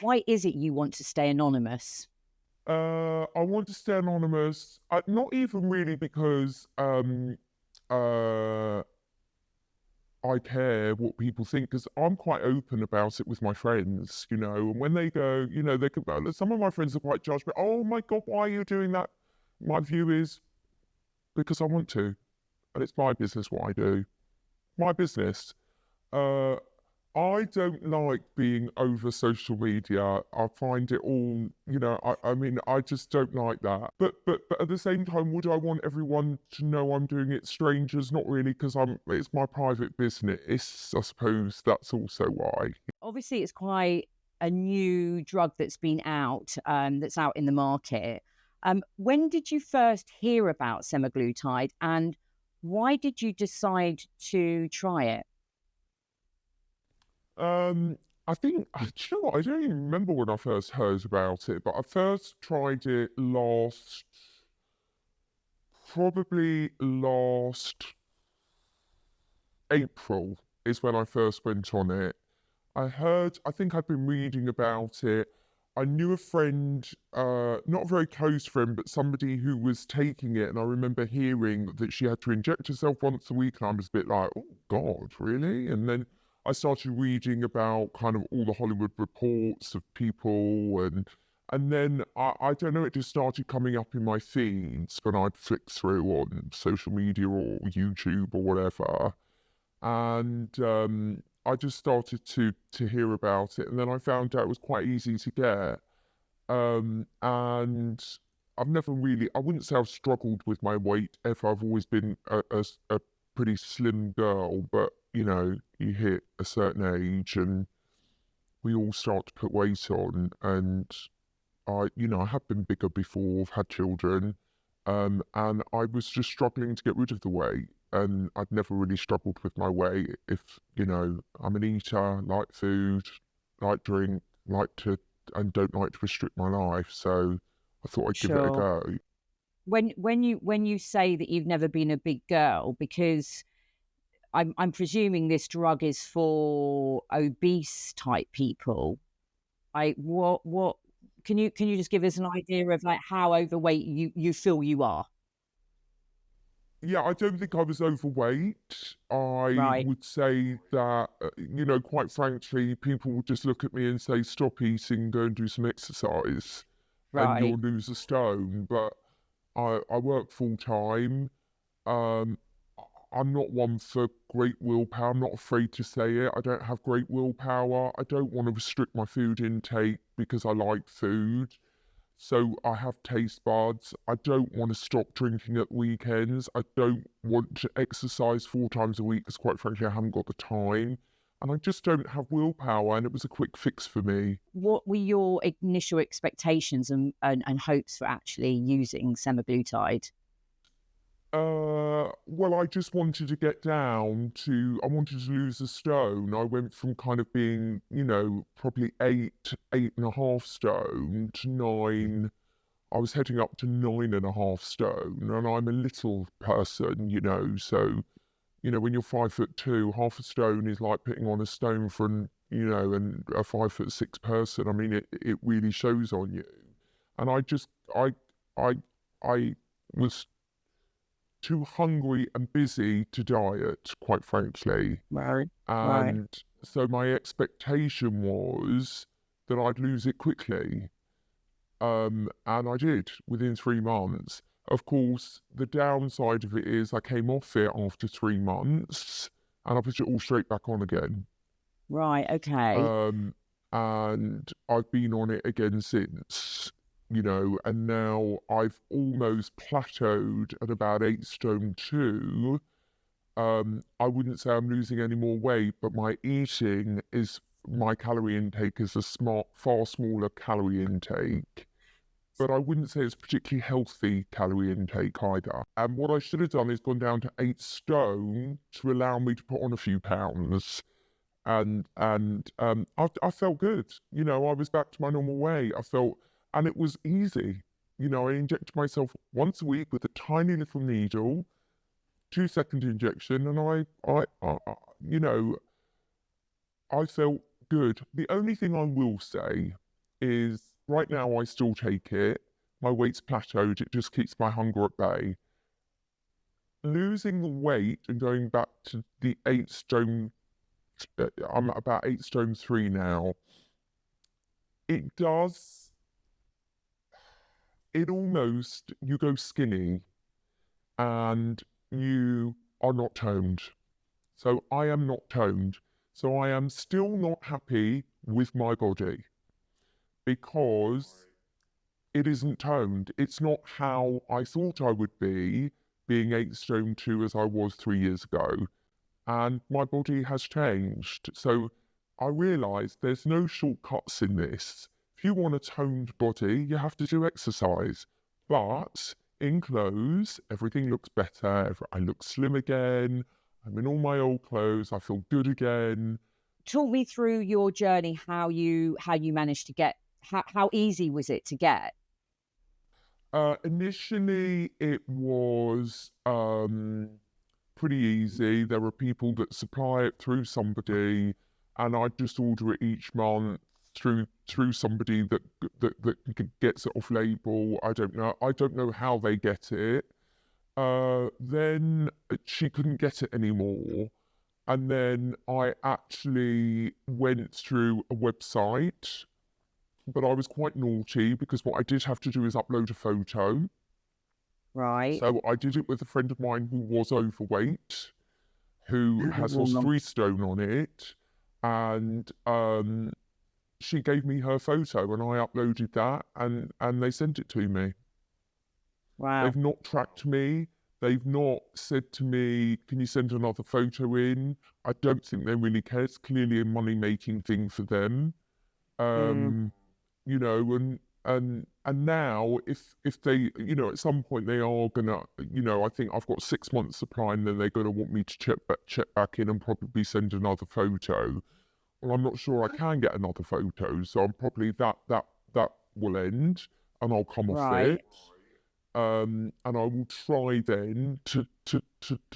Why is it you want to stay anonymous? I want to stay anonymous. Not even really because uh, I care what people think, because I'm quite open about it with my friends, And when they go, they could. Some of my friends are quite judgmental. Oh my God, why are you doing that? My view is because I want to, and it's my business what I do. My business. Uh, I don't like being over social media. I find it all, I mean, I just don't like that. But at the same time, would I want everyone to know I'm doing it? Strangers, not really, because it's my private business. I suppose that's also why. Obviously, it's quite a new drug that's out in the market. When did you first hear about semaglutide, and why did you decide to try it? I think, do you know what? I don't even remember when I first heard about it, but I first tried it probably last April is when I first went on it. I think I'd been reading about it. I knew a friend, not a very close friend, but somebody who was taking it. And I remember hearing that she had to inject herself once a week. And I was a bit like, oh God, really? And then I started reading about kind of all the Hollywood reports of people. And then I don't know, it just started coming up in my feeds when I'd flick through on social media or YouTube or whatever. And I just started to hear about it, and then I found out it was quite easy to get. And I've never really, I wouldn't say I've struggled with my weight ever. I've always been a pretty slim girl, but you hit a certain age and we all start to put weight on. And I have been bigger before, I've had children, and I was just struggling to get rid of the weight. And I'd never really struggled with my weight. If, I'm an eater, like food, like drink, and don't like to restrict my life. So I thought I'd give it a Sure. go. When you say that you've never been a big girl, because I'm presuming this drug is for obese type people. What can you just give us an idea of like how overweight you feel you are? Yeah, I don't think I was overweight. I Right, would say that, quite frankly, people would just look at me and say, stop eating, go and do some exercise, and right. you'll lose a stone. But I work full time. Um, I'm not one for great willpower. I'm not afraid to say it. I don't have great willpower. I don't want to restrict my food intake because I like food. So I have taste buds. I don't want to stop drinking at weekends. I don't want to exercise 4 times a week because, quite frankly, I haven't got the time. And I just don't have willpower. And it was a quick fix for me. What were your initial expectations and hopes for actually using semaglutide? Well, I just wanted to get down to, I wanted to lose a stone. I went from kind of being, probably 8.5 stone to 9. I was heading up to 9.5 stone, and I'm a little person, so, when you're 5'2", half a stone is like putting on a stone for and a 5'6" person. I mean, it really shows on you. And I, I was too hungry and busy to diet, quite frankly. Right, right. And so my expectation was that I'd lose it quickly. And I did within 3 months. Of course, the downside of it is I came off it after 3 months and I put it all straight back on again. Right, okay. Um, and I've been on it again since, and now I've almost plateaued at about 8 stone 2. I wouldn't say I'm losing any more weight, but my calorie intake is far smaller calorie intake. But I wouldn't say it's particularly healthy calorie intake either. And what I should have done is gone down to 8 stone to allow me to put on a few pounds. And I felt good. I was back to my normal weight. And it was easy. I injected myself once a week with a tiny little needle, 2-second injection, and I you know, I felt good. The only thing I will say is right now I still take it. My weight's plateaued. It just keeps my hunger at bay. Losing the weight and going back to the 8 stone, I'm at about 8 stone 3 now. It does, it almost, you go skinny and you are not toned. So I am not toned. So I am still not happy with my body because it isn't toned. It's not how I thought I would be, being 8 stone 2 as I was 3 years ago. And my body has changed. So I realise there's no shortcuts in this. If you want a toned body, you have to do exercise. But in clothes, everything looks better. I look slim again. I'm in all my old clothes. I feel good again. Talk me through your journey, how you managed to get, how easy was it to get? Initially, it was pretty easy. There were people that supply it through somebody, and I just order it each month through somebody that gets it off label. I don't know how they get it. Then she couldn't get it anymore, and then I actually went through a website, but I was quite naughty because what I did have to do is upload a photo. Right. So I did it with a friend of mine who was overweight, who has lost 3 stone on it, and she gave me her photo and I uploaded that, and they sent it to me. Wow. They've not tracked me. They've not said to me, can you send another photo in? I don't think they really care. It's clearly a money-making thing for them. You know, and now if they, you know, at some point they are gonna, you know, I think I've got 6 months supply and then they're gonna want me to check back in and probably send another photo. Well, I'm not sure I can get another photo, so I'm probably that will end and I'll come off Right. it. And I will try then to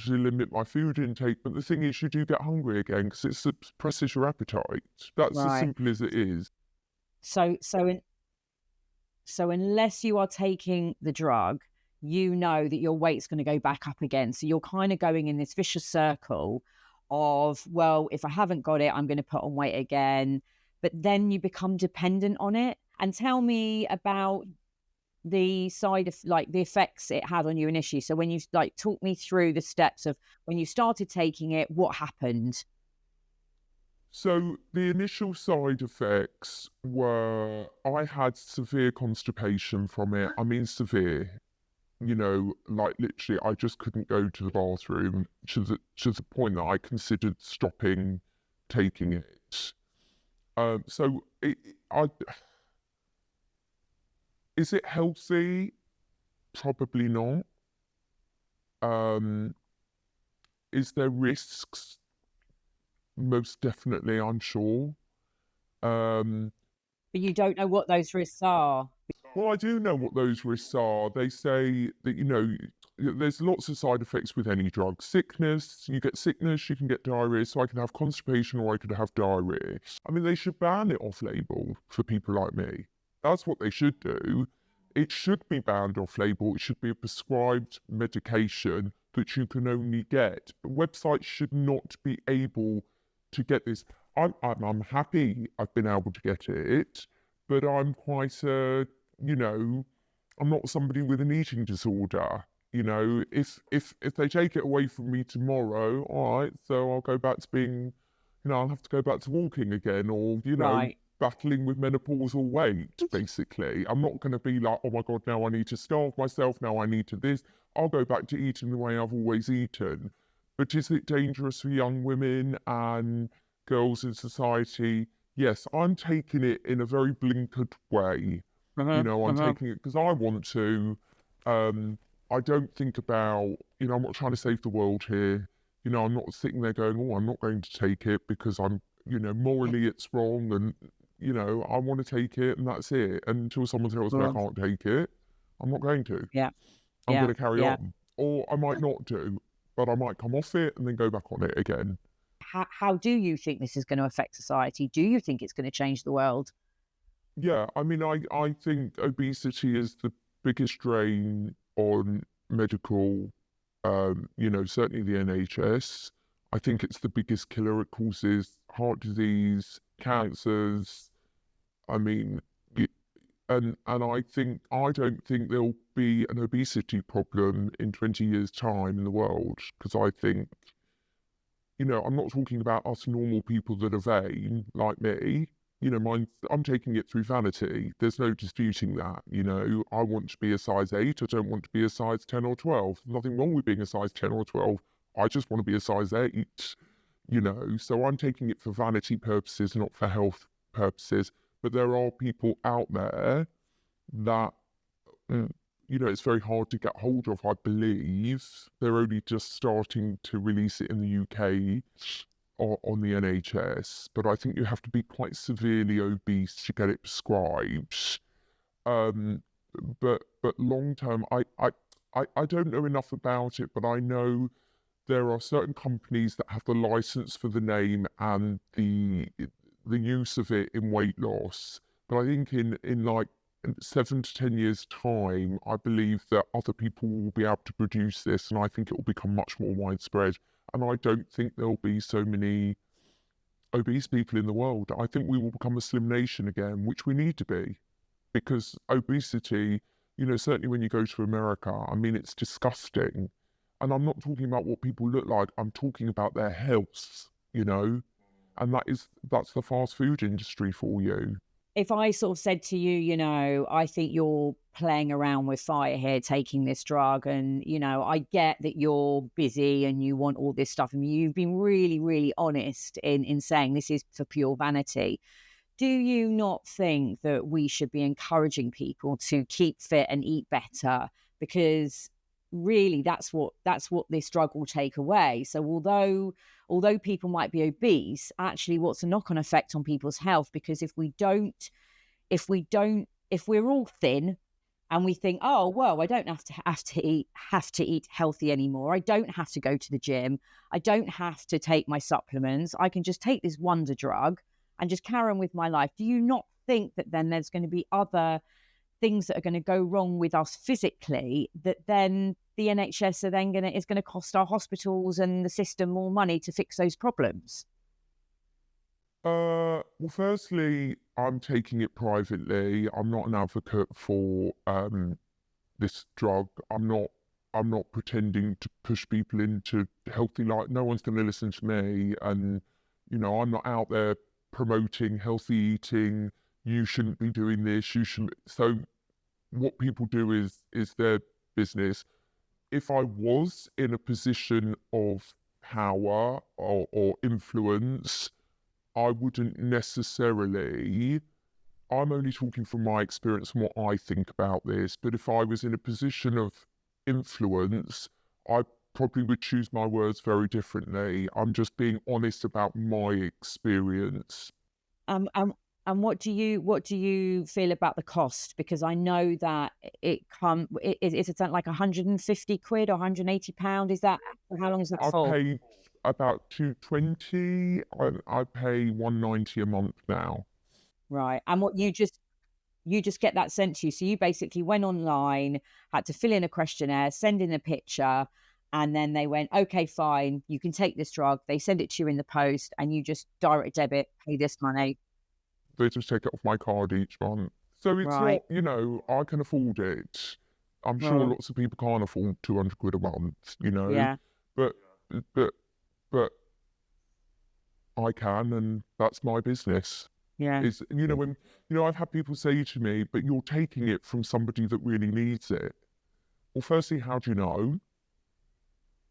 limit my food intake. But the thing is, you do get hungry again because it suppresses your appetite. That's as Right. simple as it is. So unless you are taking the drug, you know that your weight's going to go back up again. So you're kind of going in this vicious circle of, well, if I haven't got it, I'm going to put on weight again. But then you become dependent on it. And tell me about the side of, like, the effects it had on you initially. So when you, like, talk me through the steps of when you started taking it, what happened? So the initial side effects were I had severe constipation from it. I mean severe. You know, like literally I just couldn't go to the bathroom to the point that I considered stopping taking it. So is it healthy? Probably not. Is there risks? Most definitely, I'm sure. Um, But you don't know what those risks are. well, I do know what those risks are. They say that, you know, there's lots of side effects with any drug. Sickness, you get sickness, you can get diarrhea. So I could have constipation or I could have diarrhea. I mean, they should ban it off label for people like me. That's what they should do. It should be banned off label. It should be a prescribed medication that you can only get. But websites should not be able to get this. I'm happy I've been able to get it, but I'm quite you know, I'm not somebody with an eating disorder. You know, if they take it away from me tomorrow, all right, so I'll go back to being, you know, I'll have to go back to walking again, or you know, Right. battling with menopausal weight. Basically, I'm not going to be like, oh my god, now I need to starve myself. Now I need to this. I'll go back to eating the way I've always eaten. But is it dangerous for young women and girls in society? Yes, I'm taking it in a very blinkered way. You know, I'm taking it because I want to. I don't think about, you know, I'm not trying to save the world here. You know, I'm not sitting there going, oh, I'm not going to take it because I'm, you know, morally it's wrong and, you know, I want to take it and that's it. And until someone tells me I can't take it, I'm not going to. Yeah. I'm Yeah. going to carry Yeah. on. Or I might not do, but I might come off it and then go back on it again. how do you think this is going to affect society? Do you think it's going to change the world? Yeah, I mean, I think obesity is the biggest drain on medical, certainly the NHS. I think it's the biggest killer. It causes heart disease, cancers. I mean, y- and I don't think there'll be an obesity problem in 20 years' time in the world, because I think, I'm not talking about us normal people that are vain like me. I'm taking it through vanity. There's no disputing that. I want to be a size 8. I don't want to be a size 10 or 12. There's nothing wrong with being a size 10 or 12. I just want to be a size 8, So I'm taking it for vanity purposes, not for health purposes. But there are people out there that Mm. It's very hard to get hold of, I believe. They're only just starting to release it in the UK or on the NHS, but I think you have to be quite severely obese to get it prescribed. Um, but long term, I don't know enough about it, but I know there are certain companies that have the license for the name and the use of it in weight loss. But I think in like 7 to 10 years' time, I believe that other people will be able to produce this, and I think it will become much more widespread. And I don't think there'll be so many obese people in the world. I think we will become a slim nation again, which we need to be, because obesity, certainly when you go to America, I mean, it's disgusting. And I'm not talking about what people look like, I'm talking about their health. And that's the fast food industry for you. If I sort of said to you, I think you're playing around with fire here, taking this drug, and, I get that you're busy and you want all this stuff. I mean, you've been really, really honest in saying this is for pure vanity. Do you not think that we should be encouraging people to keep fit and eat better? Because really that's what this drug will take away. So although people might be obese, actually what's the knock-on effect on people's health? Because if we're all thin and we think, oh well, I don't have to eat healthy anymore. I don't have to go to the gym. I don't have to take my supplements. I can just take this wonder drug and just carry on with my life. Do you not think that then there's going to be other things that are going to go wrong with us physically, that then the NHS are then is going to cost our hospitals and the system more money to fix those problems? Well, firstly, I'm taking it privately. I'm not an advocate for this drug. I'm not pretending to push people into healthy life. No one's going to listen to me, and I'm not out there promoting healthy eating. You shouldn't be doing this. You shouldn't. So what people do is their business. If I was in a position of power or influence, I wouldn't necessarily. I'm only talking from my experience and what I think about this, but if I was in a position of influence, I probably would choose my words very differently. I'm just being honest about my experience. Um, um, and what do you feel about the cost? Because I know that is it something like 150 quid or 180 pound? Is that, how long is that I've for? paid about 220. I pay 190 a month now. Right. And what you just get that sent to you. So you basically went online, had to fill in a questionnaire, send in a picture, and then they went, okay, fine, you can take this drug. They send it to you in the post, and you just direct debit, pay this money. They just take it off my card each month. So it's Right. not, I can afford it. I'm sure Well, lots of people can't afford 200 quid a month. yeah, But but but I can, and that's my business. yeah. Is when I've had people say to me, "But you're taking it from somebody that really needs it." Well, firstly, how do you know?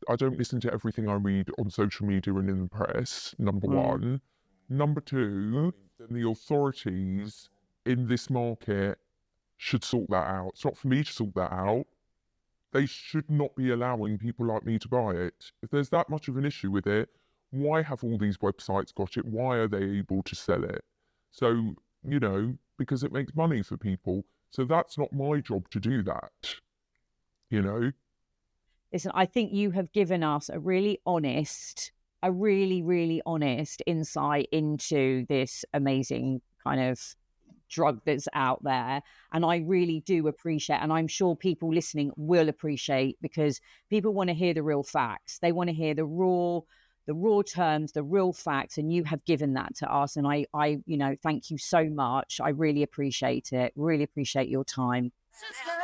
I don't listen to everything I read on social media and in the press. Number Mm. one. Number two, then the authorities in this market should sort that out. It's not for me to sort that out. They should not be allowing people like me to buy it. If there's that much of an issue with it, why have all these websites got it? Why are they able to sell it? So, because it makes money for people. So that's not my job to do that, you know? Listen, I think you have given us a really honest a really, really honest insight into this amazing kind of drug that's out there. And I really do appreciate, and I'm sure people listening will appreciate, because people want to hear the real facts. They want to hear the raw terms, the real facts, and you have given that to us. And I, thank you so much. I really appreciate it. Really appreciate your time. Sister.